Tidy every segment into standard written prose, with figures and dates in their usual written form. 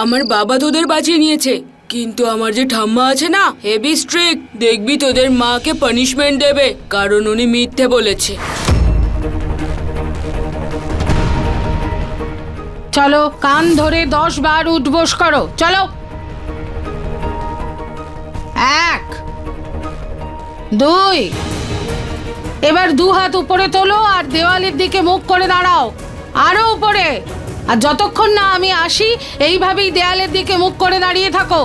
আমার বাবা তোদের বাঁচিয়ে নিয়েছে, কিন্তু আমার যে ঠাম্মা আছে না, হেভি স্ট্রিক্ট। দেখবি তোদের মাকে পানিশমেন্ট দেবে, কারণ উনি মিথ্যে বলেছে। চলো, কান ধরে 10 বার উঠবোস করো, চলো। 1 2, এবার 2 হাত উপরে তোলো আর দেওয়ালের দিকে মুখ করে দাঁড়াও, আরো উপরে। আর যতক্ষণ না আমি আসি এইভাবেই দেওয়ালের দিকে মুখ করে দাঁড়িয়ে থাকো।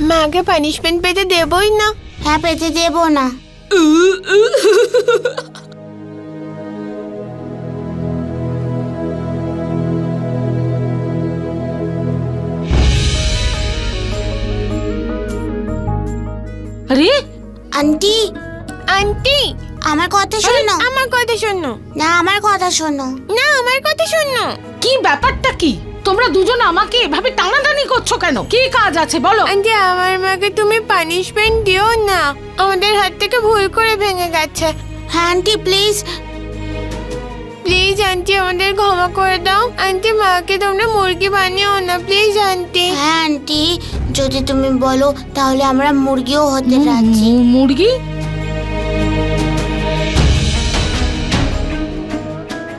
মাকে পানিশমেন্ট পেতে দেবই না। হ্যাঁ, পেতে দেব না। আরে আন্টি, আন্টি আমার কথা শোনো। আমার কথা শোনো। না, আমার কথা শোনো। না, আমার কথা শোনো। কি ব্যাপারটা কি? তোমরা দুজন আমাকে এভাবে টানাটানি করছো কেন? কি কাজ আছে বলো? আন্টি, আমার মাকে তুমি পানিশমেন্ট দিও না, আমাদের হাত থেকে ভুল করে ভেঙে গেছে। হ্যাঁ আন্টি, প্লিজ। প্লিজ আন্টি, আমাদের ক্ষমা করে দাও। আন্টি, মাকে তোমরা মুরগি বানিও না, প্লিজ আন্টি। হ্যাঁ আন্টি, যদি তুমি বলো তাহলে আমরা মুরগিও হতে রাজি। মুরগি?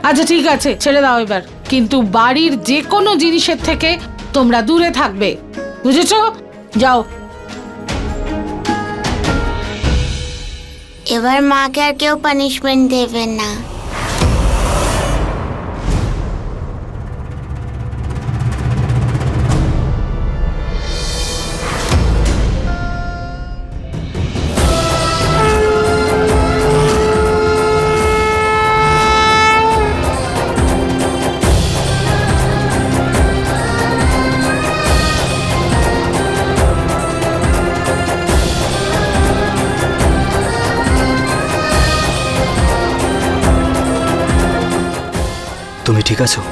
আচ্ছা ঠিক আছে, ছেড়ে দাও এবার, কিন্তু বাড়ির যে কোনো জিনিসের থেকে তোমরা দূরে থাকবে, বুঝেছো? যাও। এবার মাকে আর কেউ পানিশমেন্ট দেবে না। তুমি ঠিক আছো?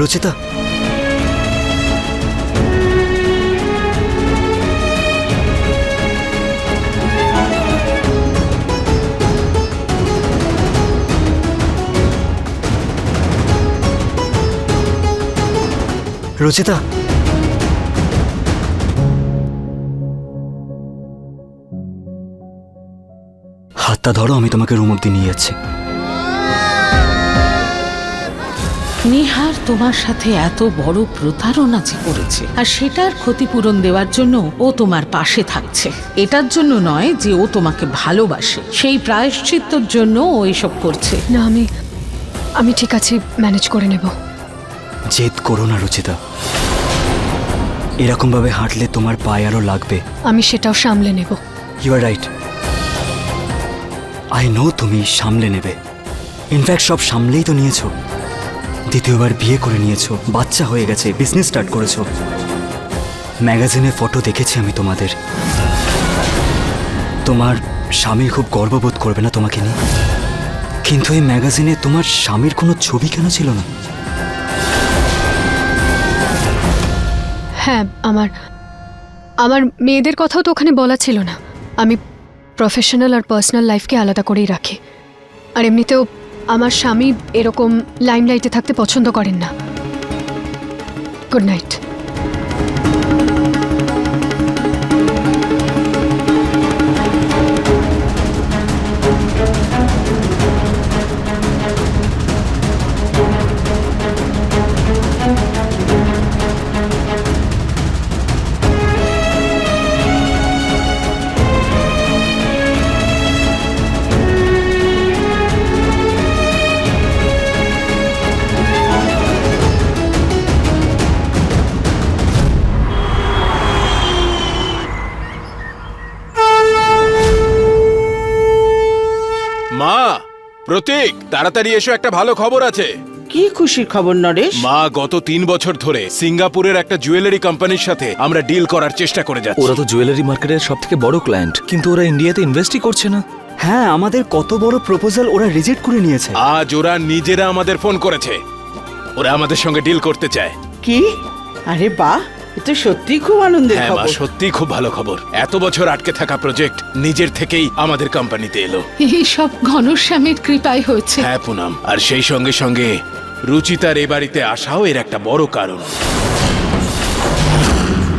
রুচিতা, রুচিতা, হাতটা ধরো, আমি তোমাকে রুম অব্দি নিয়ে যাচ্ছি। নিহার তোমার সাথে এত বড় প্রতারণা যে করেছে, আর সেটার ক্ষতিপূরণ দেওয়ার জন্য ও তোমার পাশে থাকছে। এটার জন্য নয় যে ও তোমাকে ভালোবাসে, সেই প্রায়শ্চিত্তর জন্য ও এসব করছে। না, আমি ঠিক আছে, ম্যানেজ করে নেব। জেদ করো না রুচিতা, এরকম ভাবে হাঁটলে তোমার পায়ে আরো লাগবে। আমি সেটাও সামলে নেব। You are right, I know তুমি সামলে নেবে। ইনফ্যাক্ট সব সামলেই তো নিয়েছো। দ্বিতীয়বার বিয়ে করে নিয়েছো, বাচ্চা হয়ে গেছে, বিজনেস স্টার্ট করেছো। ম্যাগাজিনে ফটো দেখেছি আমি তোমাদের। তোমার স্বামী খুব গর্ববোধ করবে না তোমাকে নিয়ে? কিন্তু এই ম্যাগাজিনে তোমার স্বামীর কোনো ছবি কেন ছিল না? হ্যাঁ, আমার মেয়েদের কথাও তো ওখানে বলা ছিল না। আমি প্রফেশনাল আর পার্সোনাল লাইফকে আলাদা করেই রাখি। আর এমনিতেও আমার স্বামী এরকম লাইমলাইটে থাকতে পছন্দ করেন না। Good night. প্রতীক, তাড়াতাড়ি এসো, একটা ভালো খবর আছে। কি খুশির খবর নরেশ? মা, গত 3 বছর ধরে সিঙ্গাপুরের একটা জুয়েলারি কোম্পানির সাথে আমরা ডিল করার চেষ্টা করে যাচ্ছি। ওরা তো জুয়েলারি মার্কেটের সব থেকে বড় ক্লায়েন্ট, কিন্তু ওরা ইন্ডিয়াতে ইনভেস্টই করছে না। হ্যাঁ, আমাদের কত বড় প্রপোজাল ওরা রিজেক্ট করে নিয়েছে। আজ ওরা নিজেরা আমাদের ফোন করেছে, ওরা আমাদের সঙ্গে ডিল করতে চায়। কি? আরে বাহ, এটা সত্যি খুব আনন্দের হ্যাঁ মা, খবর। সত্যি খুব ভালো খবর। এত বছর আটকে থাকা প্রজেক্ট নিজের থেকেই আমাদের কোম্পানিতে এলো। এই সব ঘনশ্যামের কৃপায় হয়েছে। হ্যাঁ পুনম, আর সেই সঙ্গে সঙ্গে রুচিতার এ বাড়িতে আসাও এর একটা বড় কারণ।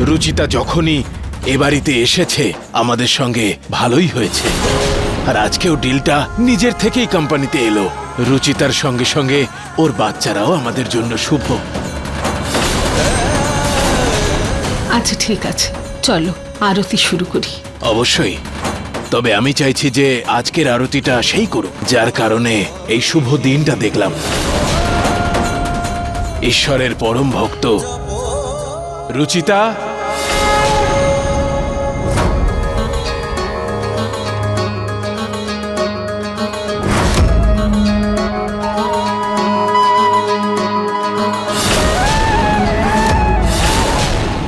রুচিতা যখনই এ বাড়িতে এসেছে আমাদের সঙ্গে ভালোই হয়েছে, আর আজকেও ডিলটা নিজের থেকেই কোম্পানিতে এলো। রুচিতার সঙ্গে সঙ্গে ওর বাচ্চারাও আমাদের জন্য শুভ। আচ্ছা ঠিক আছে, চলো আরতি শুরু করি। অবশ্যই, তবে আমি চাইছি যে আজকের আরতিটা সেই করুক যার কারণে এই শুভ দিনটা দেখলাম। ঈশ্বরের পরম ভক্ত রুচিতা,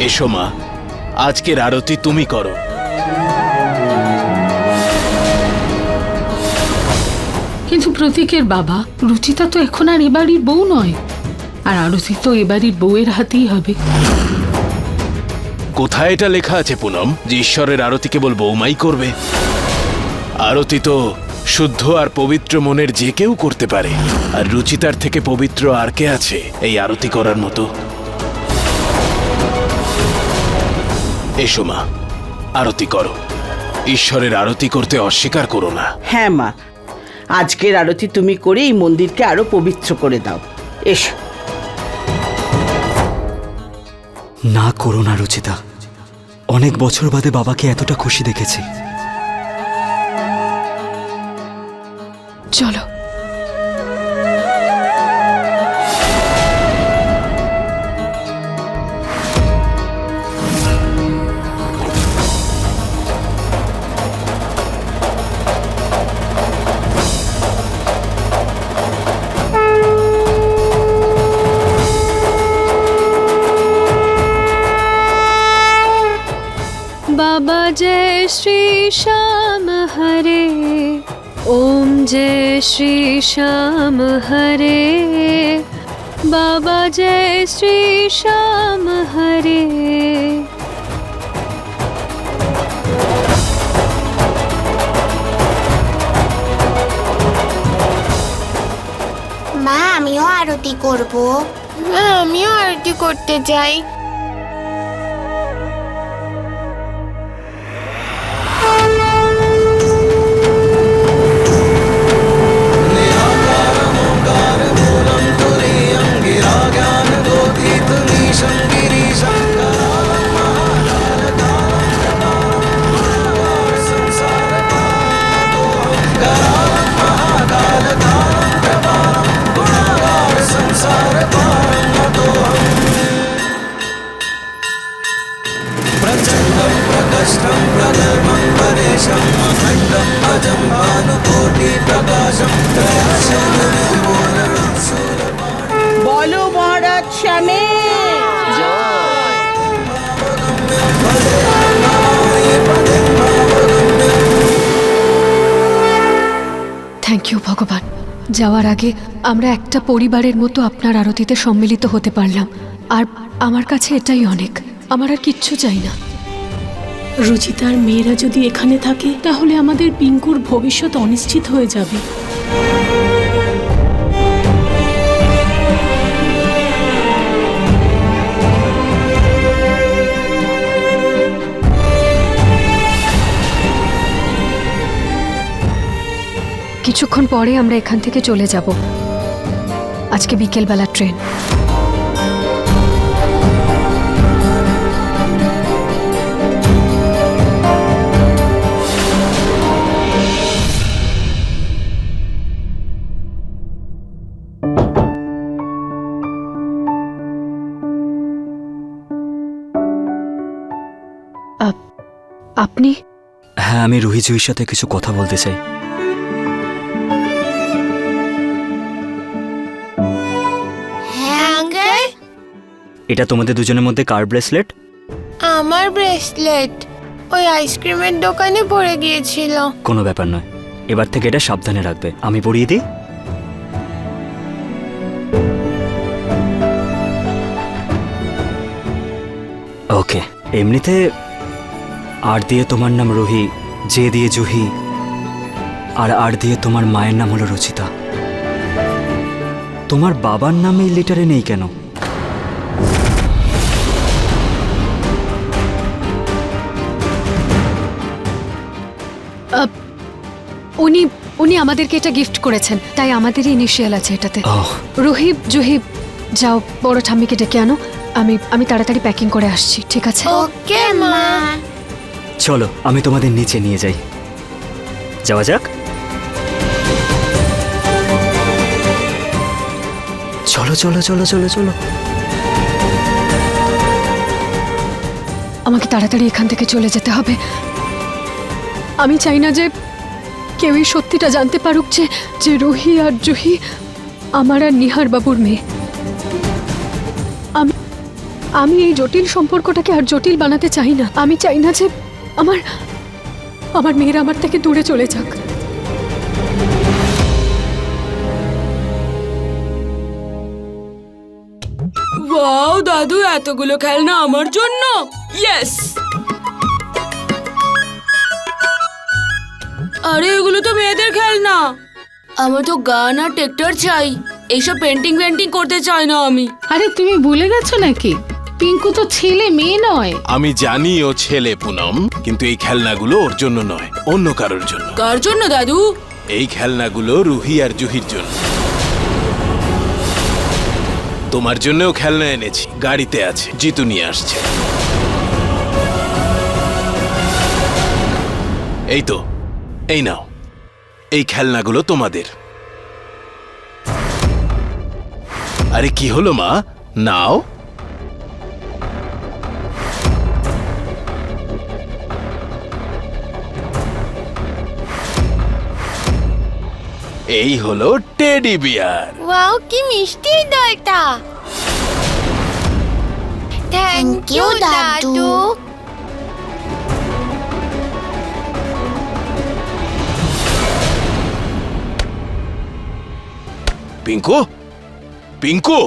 এসো মা, আজকের আরতি তুমি করো। কিন্তু প্রতীকের বাবা, রুচিতা তো এখন আর এবাড়ির বউ নয়, আর আরতি তো এবাড়ির বউয়ের হাতেই হবে। কোথায় এটা লেখা আছে পুনম যে ঈশ্বরের আরতি কেবল বৌমাই করবে? আরতি তো শুদ্ধ আর পবিত্র মনের যে কেউ করতে পারে, আর রুচিতার থেকে পবিত্র আর কে আছে এই আরতি করার মতো? এসো মা, আরতি করো। ঈশ্বরের আরতি করতে অস্বীকার করো না। হ্যাঁ মা, আজকের আরতি তুমি করে এই মন্দিরকে আরো পবিত্র করে দাও। এসো। না করো না রুচিতা, অনেক বছর বাদে বাবাকে এতটা খুশি দেখেছি। চলো। बाबा जय श्री श्याम हरे, ओम जय श्री श्याम हरे, बाबा जय श्री श्याम हरे। মা, আমিও আরতি করব। আমিও আরতি করতে চাই। বলো মহারাজ শ্যামে। থ্যাংক ইউ ভগবান, যাওয়ার আগে আমরা একটা পরিবারের মতো আপনার আরতিতে সম্মিলিত হতে পারলাম, আর আমার কাছে এটাই অনেক। আমার আর কিচ্ছু চাই না। রুচিতার মেয়েরা যদি এখানে থাকে তাহলে আমাদের পিঙ্কুর ভবিষ্যৎ অনিশ্চিত হয়ে যাবে। কিছুক্ষণ পরে আমরা এখান থেকে চলে যাব। আজকে বিকেলবেলা ট্রেন। আপনি? হ্যাঁ, আমি রুহি জুইর সাথে কিছু কথা বলতে চাই। এটা তোমাদের দুজনের মধ্যে কার ব্রেসলেট? আমার ব্রেসলেট ওই আইসক্রিমের দোকানে পড়ে গিয়েছিল। কোনো ব্যাপার নয়, এবার থেকে এটা সাবধানে রাখবে। আমি পরিয়ে দিই। ওকে। এমনিতে আর দিয়ে তোমার নাম রুহি, জে দিয়ে জুহি, আর দিয়ে তোমার মায়ের নাম হলো রুচিতা। তোমার বাবার নাম এই লেটারে নেই কেন? উনি উনি আমাদেরকে এটা গিফট করেছেন, তাই আমাদেরই ইনিশিয়াল আছে এটাতে। ওহ, রুহিব জুহিব, যাও বড় ঠাম্মিকে ডেকে আনো। আমি তাড়াতাড়ি প্যাকিং করে আসছি, ঠিক আছে? ওকে মা। চলো আমি তোমাদের নিচে নিয়ে যাই। যাওয়া যাক। চলো চলো চলো চলো চলো। আমাকে তাড়াতাড়ি এখান থেকে চলে যেতে হবে। আমি চাই না যে কেউ এই সত্যিটা জানতে পারুক যে রুহি আর জুহি আমার আর নিহার বাবুর মেয়ে। আমি এই জটিল সম্পর্কটাকে আর জটিল বানাতে চাই না। আমি চাই না যে আমার মেয়েরা আমার থেকে দূরে চলে যাক। ওয়াও দাদু, এতগুলো খেলনা আমার জন্য। ইয়েস। আরে এগুলো তো মেয়েদের খেলনা। আমার তো গান আর ট্রেক্টর চাই। এইসব পেন্টিং করতে চাই না আমি। আরে তুমি ভুলে গেছো নাকি? পিঙ্কু তো ছেলে, মেয়ে নয়। আমি জানি ও ছেলে পুনম, কিন্তু এই খেলনাগুলো ওর জন্য নয়, অন্য কারোর জন্য। কার জন্য দাদু? এই খেলনাগুলো রুহি আর জুহির জন্য। তোমার জন্যও খেলনা এনেছি, গাড়িতে আছে, জিতু নিয়ে আসছে। এই তো, এই নাও, এই খেলনাগুলো তোমাদের। আরে কি হলো মা, নাও। এই হলো টেডি বিয়ার। ওয়াও, কি মিষ্টি এই দলটা। থ্যাংক ইউ দাদু। পিঙ্কু, পিঙ্কু,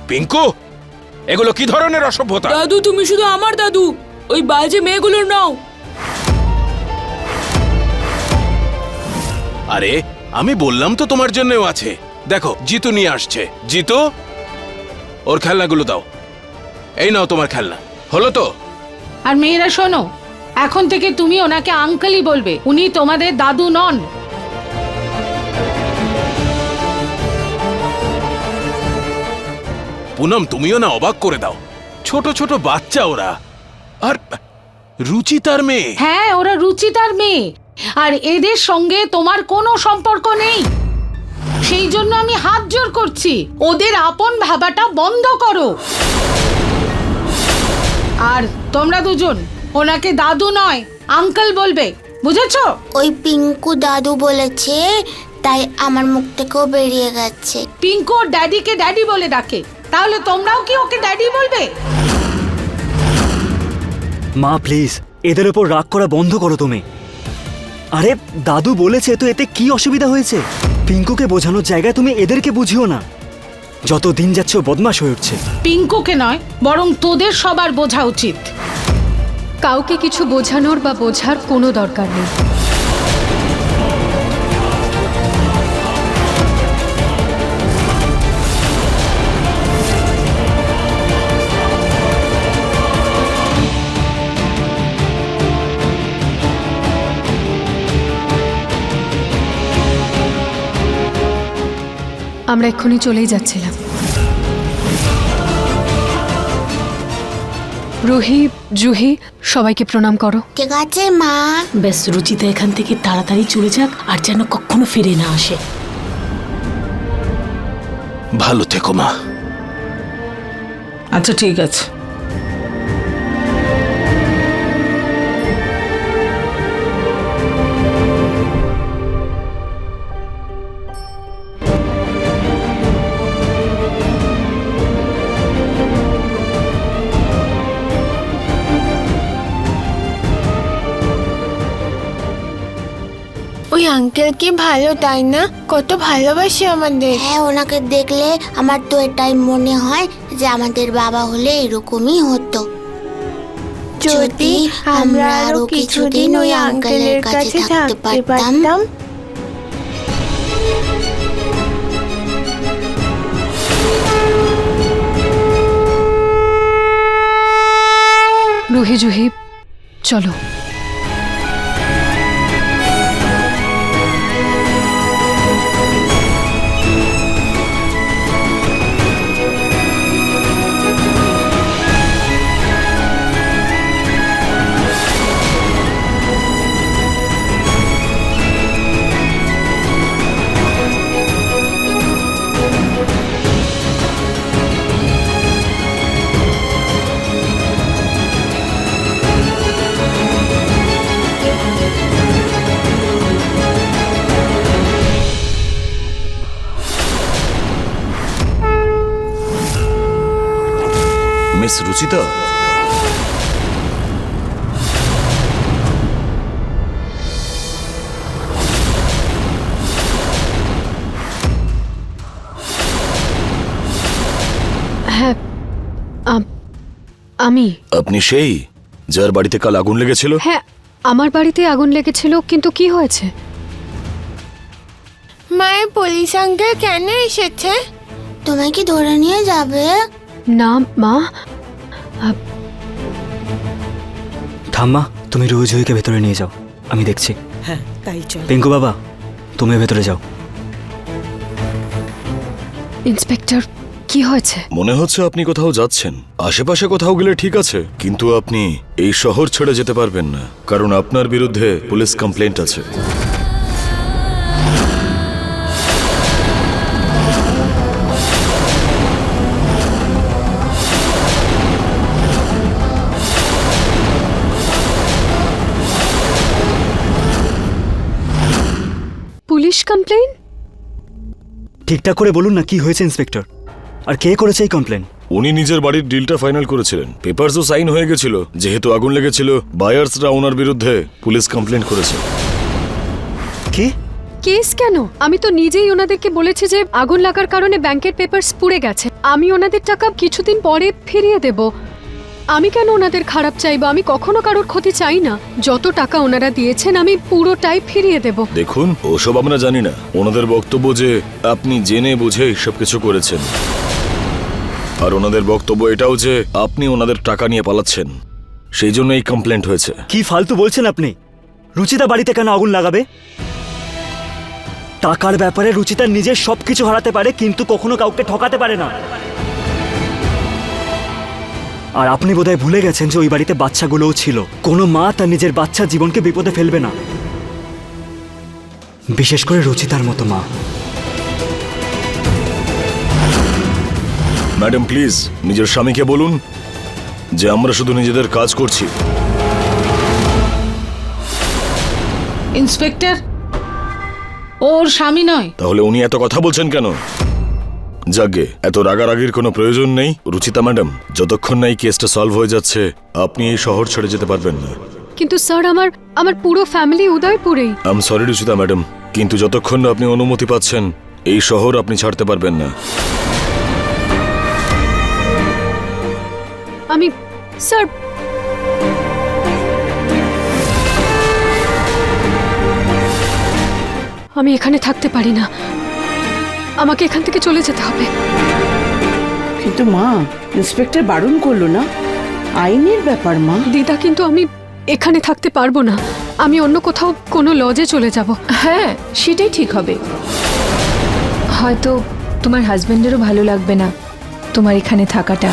পিঙ্কু, এগুলো কি ধরনের অসভ্যতা? দাদু তুমি শুধু আমার দাদু, ওই বাজে মেয়েগুলোর নাও। আরে আমি বললাম তো তোমার জন্যও আছে। দেখো জিতু নিয়ে আসছে। জিতু, ওর খেলনাগুলো দাও। এই নাও তোমার খেলনা। হলো তো? আর মেয়েরা শোনো, এখন থেকে তুমি ওনাকে আঙ্কেলই বলবে, উনি তোমাদের দাদু নন। পুনম তুমিও না অবাক করে দাও। ছোট ছোট বাচ্চা ওরা, আর রুচিতার মেয়ে। হ্যাঁ, ওরা রুচিতার মেয়ে, আর এদের সঙ্গে তোমার কোনো সম্পর্ক নেই। সেই জন্য আমি হাত জোর করছি, ওদের আপন ভাবাটা বন্ধ করো। আর তোমরা দুজন ওনাকে দাদু নয় আঙ্কেল বলবে, বুঝেছো? ওই পিঙ্কু দাদু বলেছে, তাই আমার মুখ থেকেও বেরিয়ে গেছে। পিঙ্কু ওর ড্যাডিকে ড্যাডি বলে ডাকে, তাহলে তোমরাও কি ওকে ড্যাডি বলবে? মা প্লিজ, এদের ওপর রাগ করা বন্ধ করো তুমি। আরে দাদু বলেছে তো, এতে কি অসুবিধা হয়েছে? পিঙ্কুকে বোঝানোর জায়গায় তুমি এদেরকে বুঝিও না। যত দিন যাচ্ছে ও বদমাশ হয়ে উঠছে। পিঙ্কুকে নয়, বরং তোদের সবার বোঝা উচিত। কাউকে কিছু বোঝানোর বা বোঝার কোনো দরকার নেই। আমরা এক্ষুনি চলেই যাচ্ছিলাম। রুহি, জুহি, সবাইকে প্রণাম করো। ঠিক আছে মা। ব্যাস, রুচিতা এখান থেকে তাড়াতাড়ি চলে যাক, আর যেন কখনো ফিরে না আসে। ভালো থেকো মা। আচ্ছা ঠিক আছে। আঙ্কেল কি ভালো তাই না? কত ভালোবাসে আমাদের। হ্যাঁ, ওনাকে দেখলে আমার তো এটাই মনে হয় যে আমাদের বাবা হলে এরকমই হতো। যদি আমরা আরো কিছুদিন ওই আঙ্কেলের কাছে থাকতে পারতাম। রুহি জুহি চলো। মিস রুচিতা, হ্যাঁ আমি। আপনি সেই যার বাড়িতে কাল আগুন লেগেছিল? হ্যাঁ, আমার বাড়িতে আগুন লেগেছিল, কিন্তু কি হয়েছে? মায়ের পুলিশ আঙ্কেল কেন এসেছে? তোমায় কি ধরে নিয়ে যাবে? না মা। ঠাম্মা, তুমি রোজ হইকে ভেতরে নিয়ে যাও, আমি দেখছি। হ্যাঁ তাই চল। পিঙ্কু বাবা, তুমি ভেতরে যাও। ইন্সপেক্টর, কি হয়েছে? মনে হচ্ছে আপনি কোথাও যাচ্ছেন। আশেপাশে কোথাও গেলে ঠিক আছে, কিন্তু আপনি এই শহর ছেড়ে যেতে পারবেন না, কারণ আপনার বিরুদ্ধে পুলিশ কমপ্লেন্ট আছে। Police complain? ঠিকঠাক করে বলুন না, কি হয়েছে ইন্সপেক্টর, আর কে করেছে এই কমপ্লেন? উনি নিজের বাড়ির ডিলটা ফাইনাল করেছিলেন, পেপারসও সাইন হয়ে গেছিল। যেহেতু আগুন লেগেছিল, বায়ার্সরা ওনার বিরুদ্ধে পুলিশ কমপ্লেন্ট করেছে। কি কেস কেন? আমি তো নিজেই ওনাদেরকে বলেছি যে আগুন লাগার কারণে ব্যাংকের পেপারস পুড়ে গেছে, আমি ওনাদের টাকা কিছুদিন পরে ফিরিয়ে দেব। আমি কেন ওনাদের খারাপ চাইবো? আমি কখনো কারোর ক্ষতি চাই না। যত টাকা ওনারা দিয়েছেন আমি পুরোটাই ফিরিয়ে দেব। দেখুন, ওসব আমরা জানি না। ওনাদের বক্তব্য যে আপনি জেনে বুঝে সব কিছু করেছেন, আর ওনাদের বক্তব্য এটাও যে আপনি ওনাদের টাকা নিয়ে পালাচ্ছেন, সেই জন্য এই কমপ্লেন্ট হয়েছে। কি ফালতু বলছেন আপনি? রুচিতা বাড়িতে কেন আগুন লাগাবে? টাকার ব্যাপারে রুচিতা নিজের সবকিছু হারাতে পারে, কিন্তু কখনো কাউকে ঠকাতে পারে না। আর আপনি বোধহয় ভুলে গেছেন যে ওই বাড়িতে বাচ্চাগুলোও ছিল। কোনো মা তার নিজের বাচ্চার জীবনকে বিপদে ফেলবে না, বিশেষ করে রুচিতার মতো মা। ম্যাডাম প্লিজ নিজের স্বামীকে বলুন যে আমরা শুধু নিজেদের কাজ করছি। ইন্সপেক্টর, ওর স্বামী নয়। তাহলে উনি এত কথা বলছেন কেন? যাগে, এত রাগারাগির কোনো প্রয়োজন নেই। রুচিতা ম্যাডাম, যতক্ষণ না এই কেসটা সলভ হয়ে যাচ্ছে, আপনি এই শহর ছেড়ে যেতে পারবেন না। কিন্তু স্যার, আমার পুরো ফ্যামিলি উদয়পুরেই। I am sorry Ruchita madam, কিন্তু যতক্ষণ না আপনি অনুমতি পাচ্ছেন, এই শহর আপনি ছাড়তে পারবেন না। আমি স্যার, আমি এখানে থাকতে পারি না, আমাকে এখান থেকে চলে যেতে হবে। কিন্তু মা, ইন্সপেক্টর বারণ করলো না, আইনের ব্যাপার মা। দিদা, কিন্তু আমি এখানে থাকতে পারবো না, আমি অন্য কোথাও কোনো লজে চলে যাব। হ্যাঁ, সেটাই ঠিক হবে। হয়তো তোমার হাজবেন্ডেরও ভালো লাগবে না তোমার এখানে থাকাটা।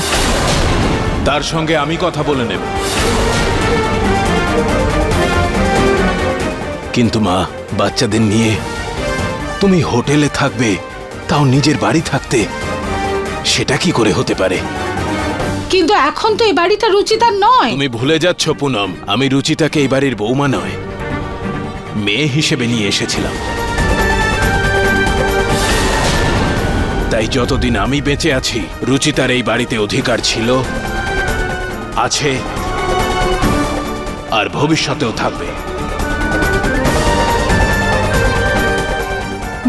তার সঙ্গে আমি কথা বলে নেব। কিন্তু মা, বাচ্চাদের নিয়ে তুমি হোটেলে থাকবে, তাও নিজের বাড়ি থাকতে, সেটা কি করে হতে পারে? কিন্তু এখন তো এই বাড়িটা রুচিতার নয়। তুমি ভুলে যাচ্ছ পুনম, আমি রুচিতাকে এই বাড়ির বৌমা নয়, মেয়ে হিসেবে নিয়ে এসেছিলাম। তাই যতদিন আমি বেঁচে আছি, রুচিতার এই বাড়িতে অধিকার ছিল, আছে, আর ভবিষ্যতেও থাকবে।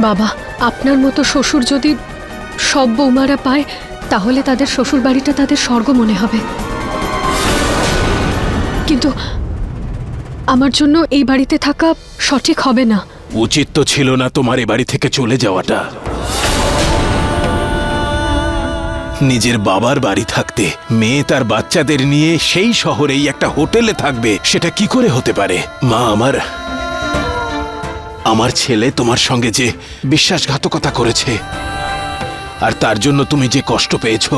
বাবা, আপনার মতো শ্বশুর যদি সব বৌমারা পায় তাহলে তাদের শ্বশুর বাড়িটা তাদের স্বর্গ মনে হবে। কিন্তু আমার জন্য এই বাড়িতে থাকা সঠিক হবে না। উচিত তো ছিল না তোমার এ বাড়ি থেকে চলে যাওয়াটা। নিজের বাবার বাড়ি থাকতে মেয়ে তার বাচ্চাদের নিয়ে সেই শহরেই একটা হোটেলে থাকবে, সেটা কি করে হতে পারে? মা, আমার ছেলে তোমার সঙ্গে যে বিশ্বাসঘাতকতা করেছে আর তার জন্য তুমি যে কষ্ট পেয়েছো,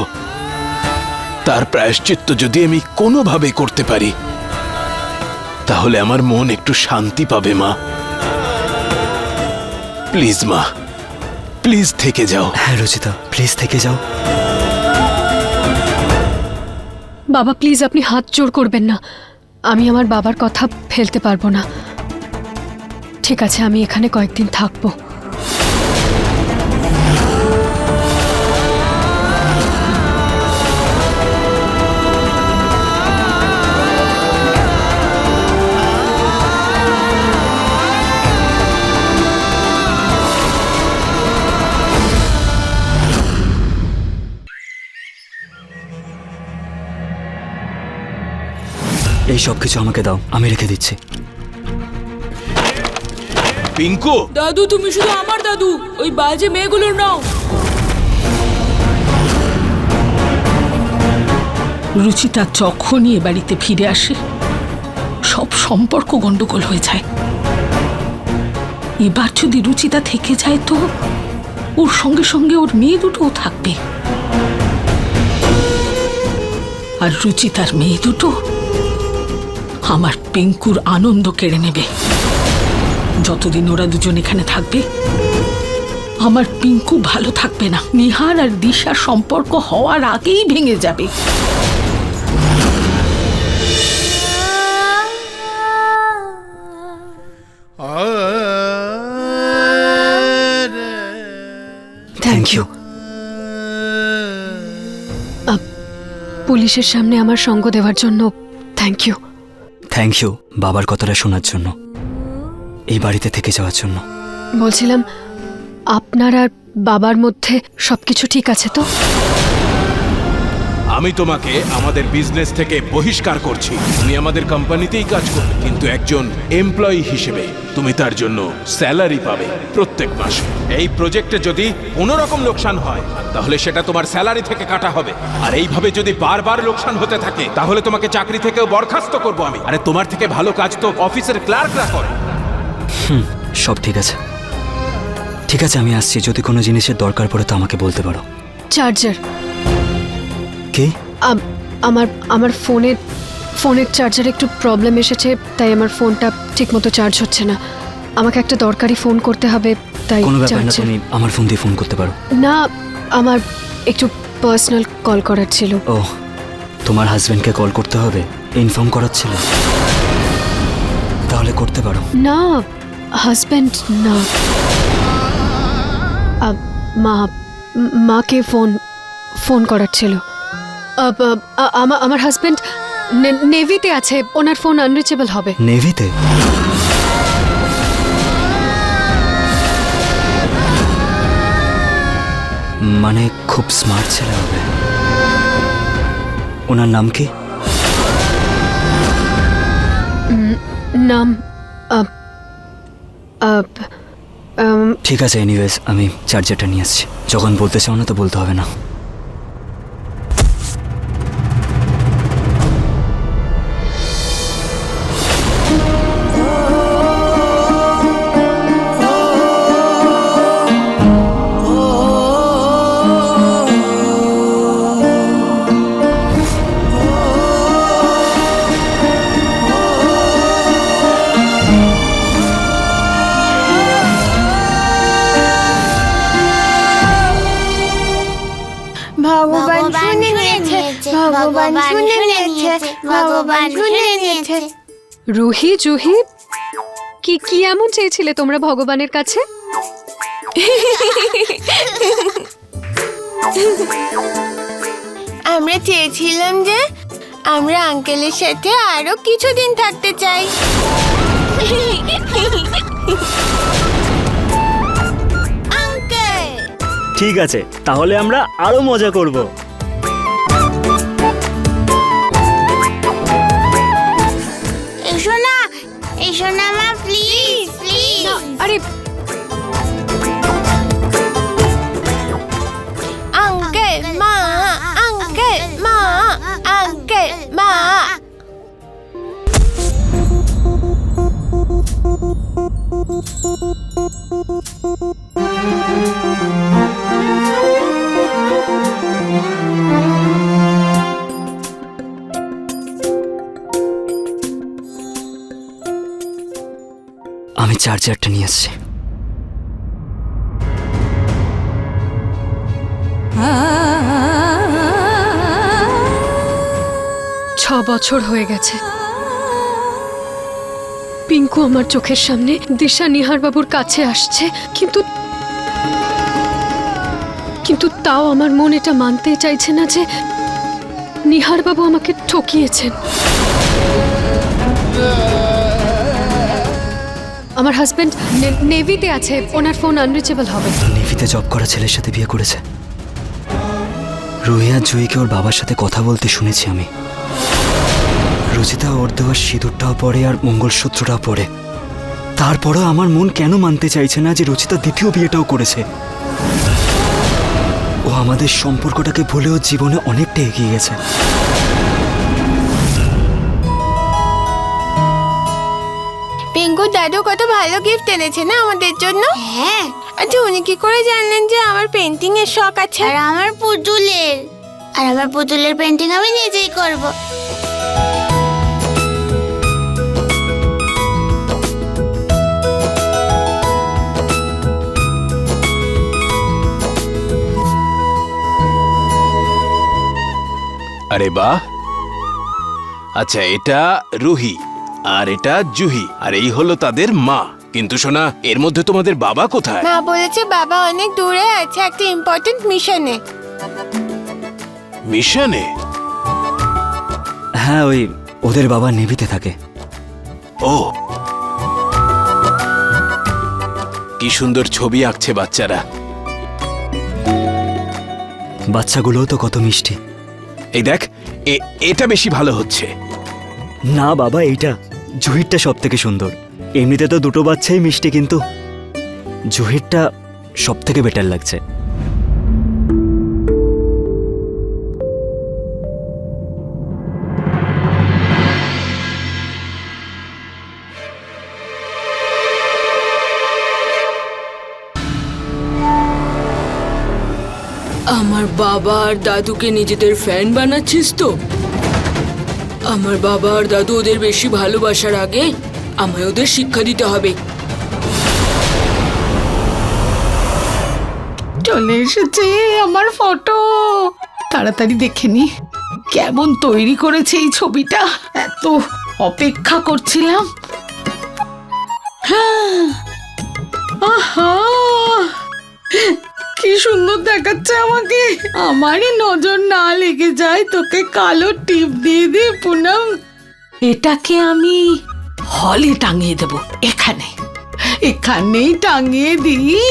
তার প্রায়শ্চিত্ত যদি আমি কোনোভাবে করতে পারি তাহলে আমার মন একটু শান্তি পাবে। মা প্লিজ, মা প্লিজ থেকে যাও। হ্যাঁ রুচিতা, প্লিজ থেকে যাও। বাবা প্লিজ, আপনি হাত জোড় করবেন না। আমি আমার বাবার কথা ফেলতে পারবো না। ঠিক আছে, আমি এখানে কয়েকদিন থাকবো। এই সব কিছু আমাকে দাও, আমি রেখে দিচ্ছি। পিঙ্কু, দাদু তুমি শুধু আমার দাদু, ওই বাজে মেয়েগুলোর নাও। রুচিতা যখনই এ বাড়িতে ফিরে আসে সব সম্পর্ক গন্ডগোল হয়ে যায়। এবার যদি রুচিতা থেকে যায় তো ওর সঙ্গে সঙ্গে ওর মেয়ে দুটোও থাকবে, আর রুচিতার মেয়ে দুটো আমার পিঙ্কুর আনন্দ কেড়ে নেবে। যতদিন ওরা দুজন এখানে থাকবে আমার পিঙ্কু ভালো থাকবে না। নিহার আর দিশার সম্পর্ক হওয়ার আগেই ভেঙে যাবে। Thank you. পুলিশের সামনে আমার সঙ্গ দেওয়ার জন্য থ্যাংক ইউ। থ্যাংক ইউ বাবার কথাটা শোনার জন্য, এই বাড়িতে থেকে যাওয়ার জন্য। বলছিলাম, আপনার আর বাবার মধ্যে সবকিছু ঠিক আছে তো? আমি তোমাকে আমাদের বিজনেস থেকে বহিষ্কার করছি। তুমি আমাদের কোম্পানিতেই কাজ করবে, কিন্তু একজন এমপ্লয়ি হিসেবে তুমি তার জন্য স্যালারি পাবে প্রত্যেক মাসে। এই প্রজেক্টে যদি কোনো রকম লোকসান হয় তাহলে সেটা তোমার স্যালারি থেকে কাটা হবে। আর এইভাবে যদি বারবার লোকসান হতে থাকে তাহলে তোমাকে চাকরি থেকেও বরখাস্ত করব আমি। আরে তোমার থেকে ভালো কাজ তো অফিসের ক্লার্করা করে। সব ঠিক আছে, ঠিক আছে, আমি আসছি। যদি কোনো জিনিসের দরকার পড়ে তো আমাকে বলতে পারো। চার্জার। কি? আমার ফোনের চার্জারে একটু প্রবলেম এসেছে, তাই আমার ফোনটা ঠিকমতো চার্জ হচ্ছে না। আমাকে একটা দরকারি ফোন করতে হবে, তাই কোনো ব্যাপার না, চার্জার। তুমি আমার ফোন দিয়ে ফোন করতে পারো। না, আমার একটু পার্সোনাল কল করার ছিল। ও, তোমার হাজবেন্ডকে কল করতে হবে, ইনফর্ম করার ছিল? তাহলে করতে পারো। না, হাজব্যান্ড না, মাকে ফোন করার ছিল। আমার হাজব্যান্ড নেভিতে আছে, ওনার ফোন আনরিচেবল হবে। নেভিতে? মানে খুব স্মার্ট ছেলে হবে। ওনার নাম কি? নাম ঠিক আছে, এনিওয়েজ আমি চার্জারটা নিয়ে আসছি। যখন বলতে চাও না তো বলতে হবে না। ভগবান শুনে নিয়েছে, ভগবান শুনে নিয়েছে, ভগবান শুনে নিয়েছে। রুহি, জুহি, কি এমন চেয়েছিলে তোমরা ভগবানের কাছে? আমরা চেয়েছিলাম যে আমরা আঙ্কেলের সাথে আরো কিছুদিন থাকতে চাই। ঠিক আছে, তাহলে আমরা আরো মজা করব। এসো না মা, প্লিজ প্লিজ। আরে আঙ্কেল মা, আঙ্কেল মা, আঙ্কেল মা। আমি চার্জারটা নিয়ে আসছি। ছ বছর হয়ে গেছে পিঙ্কু আমার চোখের সামনে দিশা নিহার বাবুর কাছে আসছে, কিন্তু কিন্তু তাও আমার মন এটা মানতেই চাইছে না যে নিহার বাবু আমাকে ঠকিয়েছেন। আমার হাজবেন্ড নেভিতে আছে, ওনার ফোন আনরিচেবল হবে। নেভিতে জব করা ছেলের সাথে বিয়ে করেছে। রুহি আর জয়ীকে ওর বাবার সাথে কথা বলতে শুনেছি আমি। রুচিতা ওর দেওয়ার সিঁদুরটাও পরে আর মঙ্গলসূত্রটাও পরে। তারপরও আমার মন কেন মানতে চাইছে না যে রুচিতা দ্বিতীয় বিয়েটাও করেছে। ও আমাদের সম্পর্কটাকে ভুলেও জীবনে অনেকটা এগিয়ে গেছে। পিঙ্কুর দাদু কত ভালো গিফট এনেছে না আমাদের জন্য। হ্যাঁ, আচ্ছা উনি কি করে জানলেন যে আমার পেন্টিং এর শখ আছে? আর আমার পুতুলের পেন্টিং আমি নিজেই করব। আরে বাহ। আচ্ছা, এটা রুহি আর এটা জুহি, আর এই হলো তাদের মা। কিন্তু শোনা, এর মধ্যে তোমাদের বাবা কোথায়? মা বলেছে বাবা অনেক দূরে আছে একটা ইম্পর্টেন্ট মিশনে। মিশনে? হ্যাঁ, ওদের বাবা নেভিতে থাকে। ও, কি সুন্দর ছবি আঁকছে বাচ্চারা। বাচ্চাগুলোও তো কত মিষ্টি। এই দেখ, এটা বেশি ভালো হচ্ছে। না বাবা, এইটা জুহিরটা সব থেকে সুন্দর। এমনিতে তো দুটো বাচ্চাই মিষ্টি, কিন্তু জুহিরটা সব থেকে বেটার লাগছে। আমার বাবা আর দাদুকে নিজেদের ফ্যান বানাচ্ছিস তো? আমার বাবা আর দাদু ওদের বেশি ভালোবাসার আগে আমায় ওদের শিক্ষা দিতে হবে। চলে এসেছে আমার ফটো। তাড়াতাড়ি দেখে নি কেমন তৈরি করেছে এই ছবিটা। এত অপেক্ষা করছিলাম। হ্যাঁ, আহা, কি সুন্দর দেখাচ্ছে আমাকে। আমারই নজর না লেগে যায় তোকে কালো টিপ দিয়ে দিয়ে পুনম। এটাকে আমি হলে টাঙিয়ে দেব। এখানেই টাঙিয়ে দিই।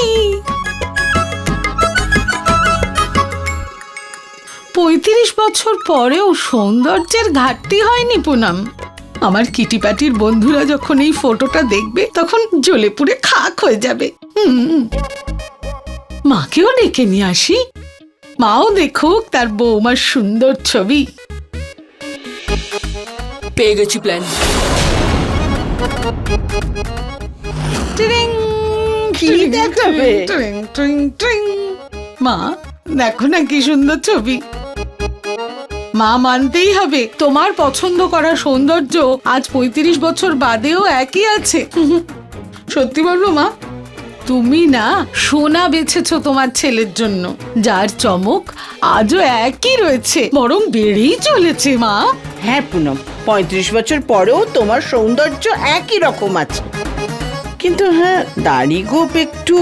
35 বছর পরেও সৌন্দর্যের ঘাটতি হয়নি পুনম। আমার কিটিপাটির বন্ধুরা যখন এই ফটোটা দেখবে তখন জ্বলে পুড়ে খাক হয়ে যাবে। মাকেও ডেকে নিয়ে আসি, মাও দেখুক তার বৌমার সুন্দর ছবি। পেয়ে গেছি প্ল্যান। মা দেখো না কি সুন্দর ছবি। মা মানতেই হবে, তোমার পছন্দ করা সৌন্দর্য আজ 35 বছর বাদেও একই আছে। সত্যি বলবো মা, তুমি না সোনা বেছেছো তোমার ছেলের জন্য, যার চমক আজও একই রয়েছে, বরং বেড়েই চলেছে মা। হ্যাঁ পুনম, 35 বছর পরেও তোমার সৌন্দর্য একই রকম আছে। কিন্তু হ্যাঁ, দাড়ি গোপ একটু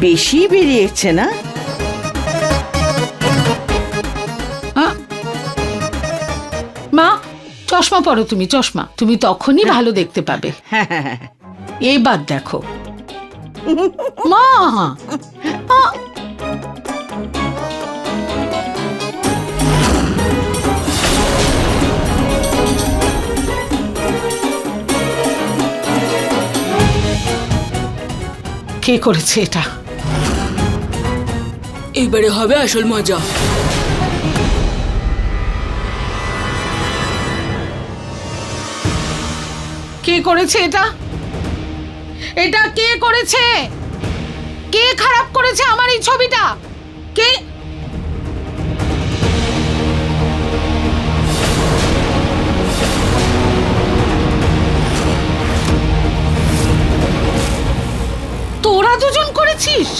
বেশি বেরিয়েছে না? মা চশমা পরো তুমি, চশমা তুমি তখনই ভালো দেখতে পাবে। হ্যাঁ হ্যাঁ হ্যাঁ, এইবার দেখো মা। কে করেছে এটা? এবারে হবে আসল মজা। কে করেছে এটা? এটা কে করেছে? কে খারাপ করেছে আমার এই ছবিটা? কে? তোরা দুজন করেছিস?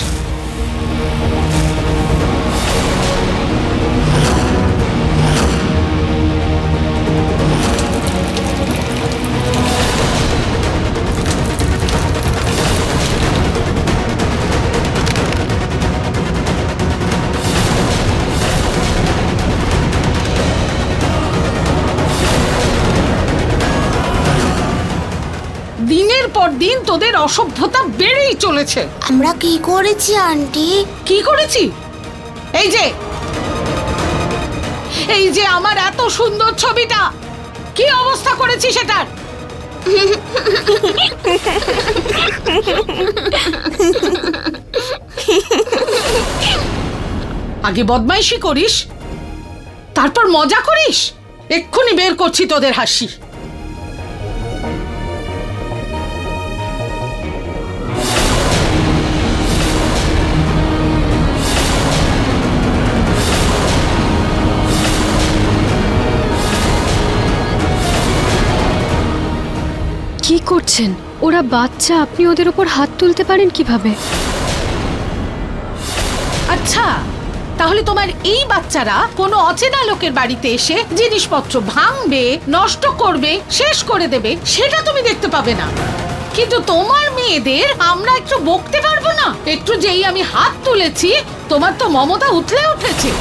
দিনের পর দিন তোদের অসভ্যতা বেড়েই চলেছে। আমরা কি করেছি আন্টি? কি করেছি? এই যে আমার এত সুন্দর ছবিটা কি অবস্থা করেছি সেটার? আগে বদমাইশি করিস, তারপর মজা করিস। এক্ষুনি বের করছি তোদের হাসি। কি করছেন? ওরা বাচ্চা, আপনি ওদের উপর হাত তুলতে পারেন কিভাবে? আচ্ছা, তাহলে তোমার এই বাচ্চারা কোনো অচেনা লোকের বাড়িতে এসে জিনিসপত্র ভাঙবে, নষ্ট করবে, শেষ করে দেবে, সেটা তুমি দেখতে পাবে না। কিন্তু তোমার মেয়েদের আমরা একটু বকতে পারবো না? একটু যেই আমি হাত তুলেছি, তোমার তো মমতা উথলে উঠেছে।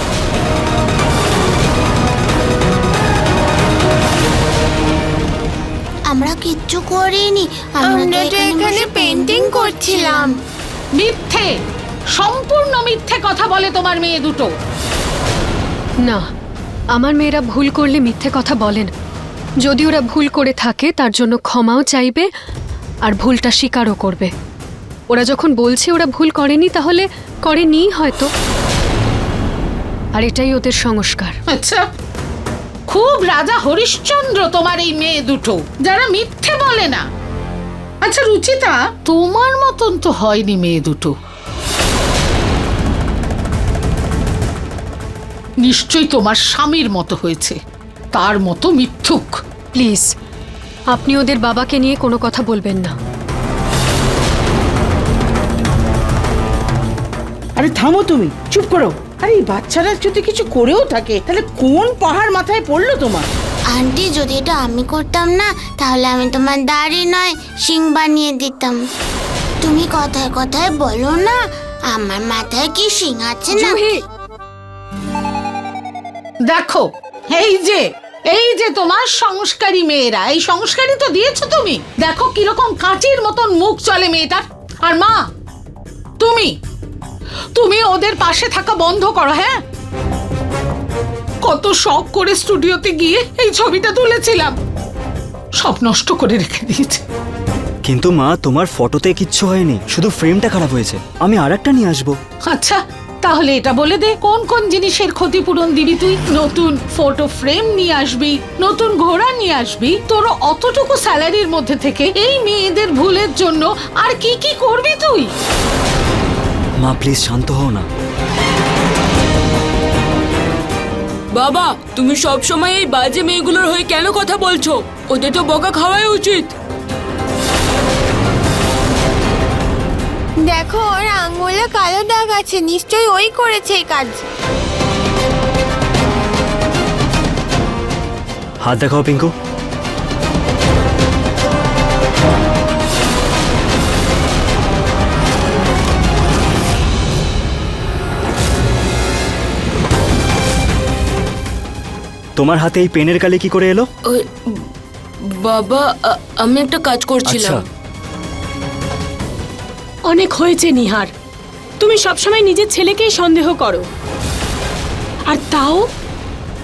আমরা কিচ্ছু করিনি, আমরা তো এখানে পেন্টিং করছিলাম। মিথ্যে, সম্পূর্ণ মিথ্যে কথা বলে তোমার মেয়ে দুটো। না, আমার মেয়েরা ভুল করলে মিথ্যে কথা বলেন। যদি ওরা ভুল করে থাকে তার জন্য ক্ষমাও চাইবে আর ভুলটা স্বীকারও করবে। ওরা যখন বলছে ওরা ভুল করেনি, তাহলে করেনি হয়তো, আর এটাই ওদের সংস্কার। আচ্ছা, খুব রাজা হরিশ্চন্দ্র তোমার এই মেয়ে দুটো, যারা মিথ্যে বলে না। আচ্ছা রুচিতা, তোমার মতন তো হয়নি মেয়ে দুটো। নিশ্চয়ই তোমার স্বামীর মতো হয়েছে, তার মতো মিথ্যুক। প্লিজ, আপনি ওদের বাবাকে নিয়ে কোনো কথা বলবেন না। আরে থামো তুমি, চুপ করো। আরে এই বাচ্চারা যদি কিছু করেও থাকে তাহলে কোন পাহাড় মাথায় পড়লো তোমার? আন্টি, যদি এটা আমি করতাম না, তাহলে আমি তোমার দাড়ি নয় শিং বানিয়ে দিতাম। তুমি কথায় কথায় বলো না, আমার মাথায় কি শিং আছে না? দেখো, এই যে তোমার সংস্কারী মেয়েরা, এই সংস্কারী তো দিয়েছো তুমি। দেখো কিরকম কাঁচির মতন মুখ চলে মেয়েটার। আর মা, তুমি ওদের পাশে থাকা বন্ধ করো। হ্যাঁ, কত শখ করে স্টুডিওতে গিয়ে এই ছবিটা তুলেছিলাম, সব নষ্ট করে রেখে দিয়েছে। কিন্তু মা, তোমার ফটোতে কিচ্ছু হয়নি, শুধু ফ্রেমটা খারাপ হয়েছে। আমি আরেকটা নিয়ে আসবো। আচ্ছা, তাহলে এটা বলে দে, কোন কোন জিনিসের ক্ষতিপূরণ দিবি তুই? নতুন ফটো ফ্রেম নিয়ে আসবি, নতুন ঘোড়া নিয়ে আসবি। তোর অতটুকু স্যালারির মধ্যে থেকে এই মেয়েদের ভুলের জন্য আর কি কি করবি তুই? মা প্লিজ শান্ত হও না। বাবা, তুমি সব সময় এই বাজে মেয়েগুলোর হয়ে কেন কথা বলছো? ওদের তো বকা খাওয়াই উচিত। দেখো, ওর আঙুলে কালো দাগ আছে, নিশ্চয়ই ওই করেছে এই কাজ। হাত দেখাও পিঙ্কু। তোমার হাতে এই পেনের কালি কি করে এলো? ওই, বাবা, আমি একটা কাজ করছিলাম। আচ্ছা, অনেক হয়েছে নিহার, তুমি সবসময় নিজের ছেলেকেই সন্দেহ করো, আর তাও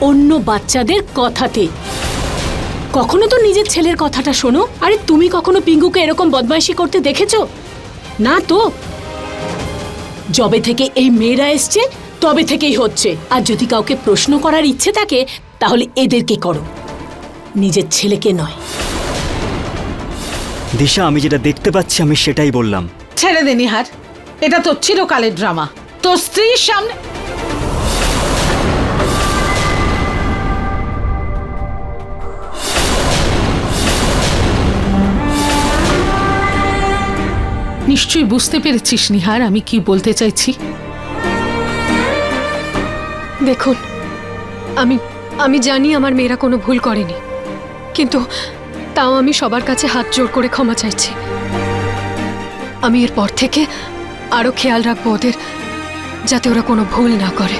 অন্য বাচ্চাদের কথাতে। কখনো তো নিজের ছেলের কথাটা শোনো। আরে তুমি কখনো পিঙ্কুকে এরকম বদমাইশি করতে দেখেছো? না তো। যবে থেকে এই মেয়েরা এসছে তবে থেকেই হচ্ছে। আর যদি কাউকে প্রশ্ন করার ইচ্ছে থাকে তাহলে এদেরকে করো, নিজের ছেলেকে নয়। দিশা, আমি যেটা দেখতে পাচ্ছি আমি সেটাই বললাম। ছেড়ে দে নিহার, এটা তোর চিরকালের ড্রামা। তোর স্ত্রীর সামনে নিশ্চয়ই বুঝতে পেরেছিস নিহার আমি কি বলতে চাইছি। দেখুন, আমি জানি আমার মেয়েরা কোনো ভুল করেনি, কিন্তু তাও আমি সবার কাছে হাত জোড় করে ক্ষমা চাইছি। আমি এরপর থেকে আরো খেয়াল রাখবো ওদের, যাতে ওরা কোনো ভুল না করে।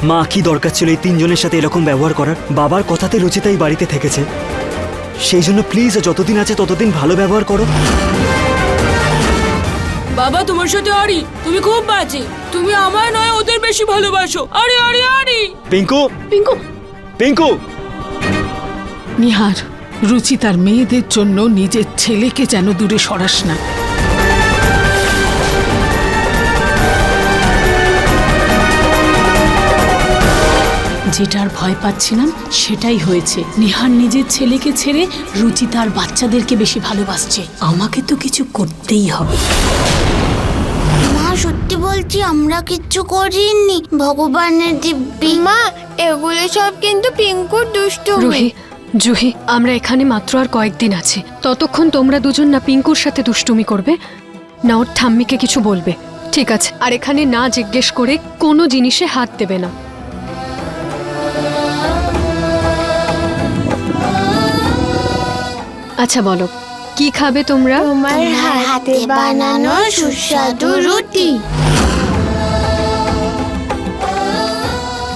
মা, কি দরকার ছিল এই তিনজনের সাথে এরকম ব্যবহার করার? বাবার কথাতে রুচিতাই বাড়িতে থেকেছে, সেই জন্য প্লিজ যতদিন আছে ততদিন ভালো ব্যবহার করো। বাবা, তোমার সাথে আরি, তুমি খুব বাজে। তুমি আমায় নয় ওদের বেশি ভালোবাসো। আরে আরে আরে পিঙ্কু, পিঙ্কু, পিঙ্কু! নিহার, রুচিতার মেয়েদের জন্য নিজের ছেলেকে যেন দূরে সরাস না। যেটার ভয় পাচ্ছিলাম সেটাই হয়েছে। নিহার নিজের ছেলেকে ছেড়ে রুচিতার বাচ্চাদেরকে বেশি ভালোবাসছে। আমাকে তো কিছু করতেই হবে। মা, সত্যি বলছি আমরা কিচ্ছু করিনি, ভগবানের দিব্যি। মা, এগুলো সব কিন্তু পিঙ্কুর দুষ্টুমি। রুহি, জুহি, আমরা এখানে মাত্র আর কয়েকদিন আছি। ততক্ষণ তোমরা দুজন না পিঙ্কুর সাথে দুষ্টুমি করবে, না ওর ঠাম্মিকে কিছু বলবে, ঠিক আছে? আর এখানে না জিজ্ঞেস করে কোনো জিনিসে হাত দেবে না। আচ্ছা বলো, কি খাবে তোমরা? তোমার হাতে বানানো সুস্বাদু রুটি।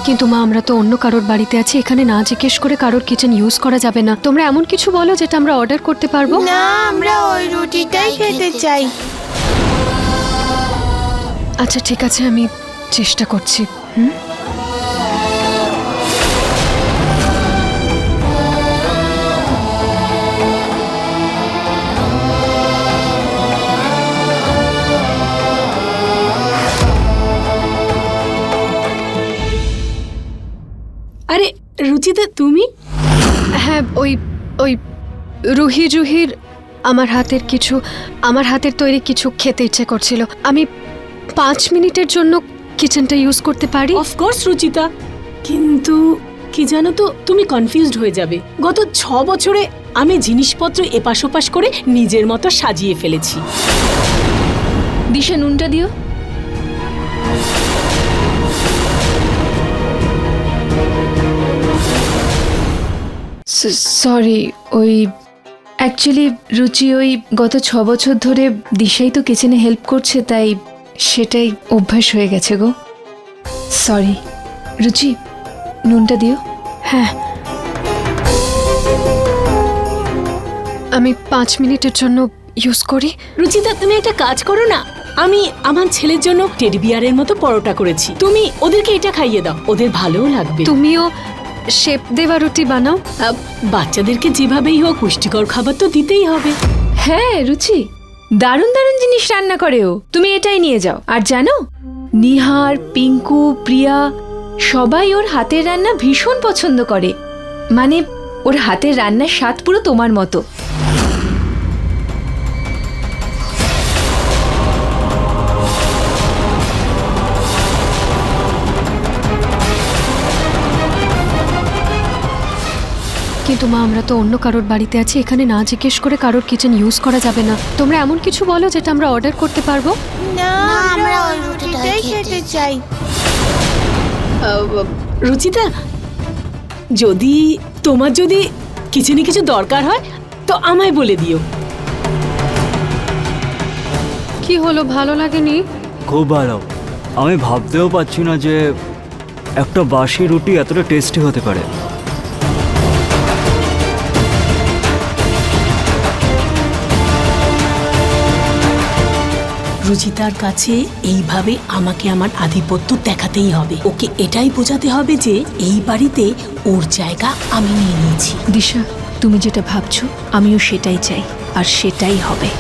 কিন্তু মা, আমরা তো অন্য কারোর বাড়িতে আছি, এখানে না জিজ্ঞেস করে কারোর কিচেন ইউজ করা যাবে না। তোমরা এমন কিছু বলো যেটা আমরা অর্ডার করতে পারবো। না, আমরা ওই রুটিটাই খেতে চাই। আচ্ছা ঠিক আছে, আমি চেষ্টা করছি। আরে রুচিতা, তুমি? হ্যাঁ, ওই ওই রুহি জুহির আমার হাতের তৈরি কিছু খেতে ইচ্ছে করছিল। আমি 5 মিনিটের জন্য কিচেনটা ইউজ করতে পারি? অফকোর্স রুচিতা, কিন্তু কি জানো তো, তুমি কনফিউজড হয়ে যাবে। গত 6 বছরে আমি জিনিসপত্র এপাশ ওপাশ করে নিজের মতো সাজিয়ে ফেলেছি। দিশা, নুনটা দিও। সরি, ওই অ্যাকচুয়ালি রুচি ওই গত 6 বছর ধরে দিশাই তো কিচেনে হেল্প করছে, তাই সেটাই অভ্যাস হয়ে গেছে গো। সরি। রুচি, নুনটা দিও। হ্যাঁ, আমি 5 মিনিটের জন্য ইউজ করি। রুচিতা, তুমি একটা কাজ করো না, আমি আমার ছেলের জন্য টেডি বিয়ারের মতো পরোটা করেছি, তুমি ওদেরকে এটা খাইয়ে দাও, ওদের ভালোও লাগবে। তুমিও শেপ দেওয়া রুটি বানাও। বাচ্চাদেরকে যেভাবেই হোক পুষ্টিকর খাবার তো দিতেই হবে। হ্যাঁ রুচি, দারুণ দারুণ জিনিস রান্না করে ও, তুমি এটাই নিয়ে যাও। আর জানো, নিহার, পিঙ্কু, প্রিয়া সবাই ওর হাতের রান্না ভীষণ পছন্দ করে। মানে ওর হাতের রান্নার স্বাদ পুরো তোমার মতো। কিন্তু মা, আমরা তো অন্য কারোর বাড়িতে আছি, এখানে না জিজ্ঞেস করে কারোর কিচেন ইউজ করা যাবে না। তোমরা এমন কিছু বলো যেটা আমরা অর্ডার করতে পারবো। না, আমরা ওই রুটিটাই খেতে চাই। রুচিতা, তোমার যদি কিচেনে কিছু দরকার হয় তো আমায় বলে দিও। কি হলো, ভালো লাগেনি? খুব ভালো। আমি ভাবতেও পারছি না যে একটা বাসি রুটি এতটা টেস্টি হতে পারে। রুচিতার কাছে এইভাবে আমাকে আমার আধিপত্য দেখাতেই হবে। ওকে এটাই বোঝাতে হবে যে এই বাড়িতে ওর জায়গা আমি নিয়ে নিয়েছি। দিশা, তুমি যেটা ভাবছো আমিও সেটাই চাই, আর সেটাই হবে।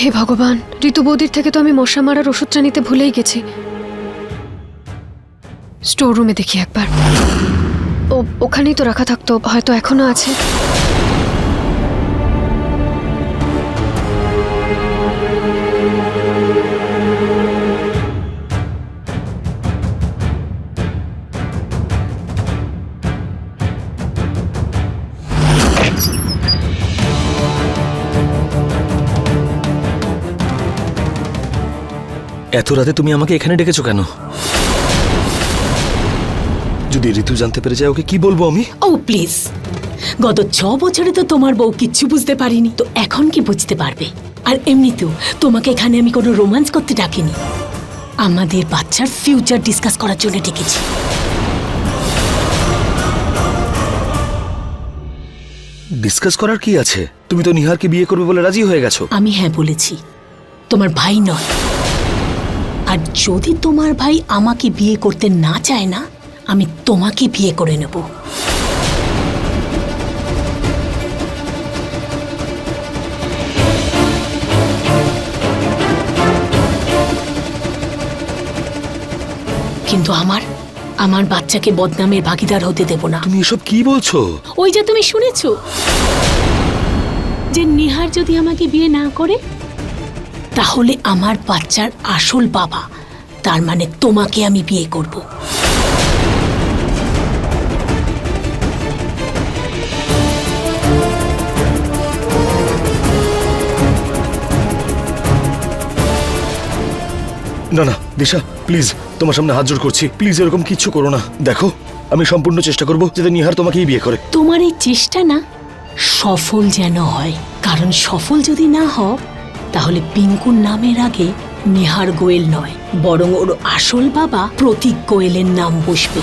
হে ভগবান, ঋতু বৌদির থেকে তো আমি মশা মারার ওষুধটা নিতে ভুলেই গেছি। স্টোর রুমে দেখি একবার। ওখানেই তো রাখা থাকতো, হয়তো এখনো আছে। এত রাতে তুমি আমাকে এখানে ডেকেছো কেন? যদি ঋতু জানতে পেরে যায় ওকে কি বলবো আমি? ও প্লিজ, গত 6 বছরে তো তোমার বউ কিচ্ছু বুঝতে পারিনি, তো এখন কি বুঝতে পারবে? আর এমনিতেও তোমাকে এখানে আমি কোনো রোম্যান্স করতে ডাকিনি, আমাদের বাচ্চার ফিউচার ডিসকাস করার জন্য ডেকেছি। ডিসকাস করার কি আছে? তুমি তো নিহারকে বিয়ে করবে বলে রাজি হয়ে গেছো। আমি হ্যাঁ বলেছি, তোমার ভাই নয়। আর যদি তোমার ভাই আমাকে বিয়ে করতে না চায় না, আমি তোমাকে বিয়ে করে নেব। কিন্তু আমার বাচ্চাকে বদনামের ভাগিদার হতে দেব না। তুমি এসব কি বলছো? ওই যে তুমি শুনেছো যে নিহার যদি আমাকে বিয়ে না করে তাহলে আমার বাচ্চার আসল বাবা, তার মানে তোমাকে আমি বিয়ে করব। না না দিশা, প্লিজ তোমার সামনে হাত জোড় করছি, প্লিজ এরকম কিচ্ছু করো না। দেখো, আমি সম্পূর্ণ চেষ্টা করব যাতে নিহার তোমাকেই বিয়ে করে। তোমার এই চেষ্টা না সফল যেন হয়, কারণ সফল যদি না হও তাহলে পিঙ্কুর নামের আগে নিহার গোয়েল নয়, বরং ওর আসল বাবা প্রতীক গোয়েলের নাম বসবে।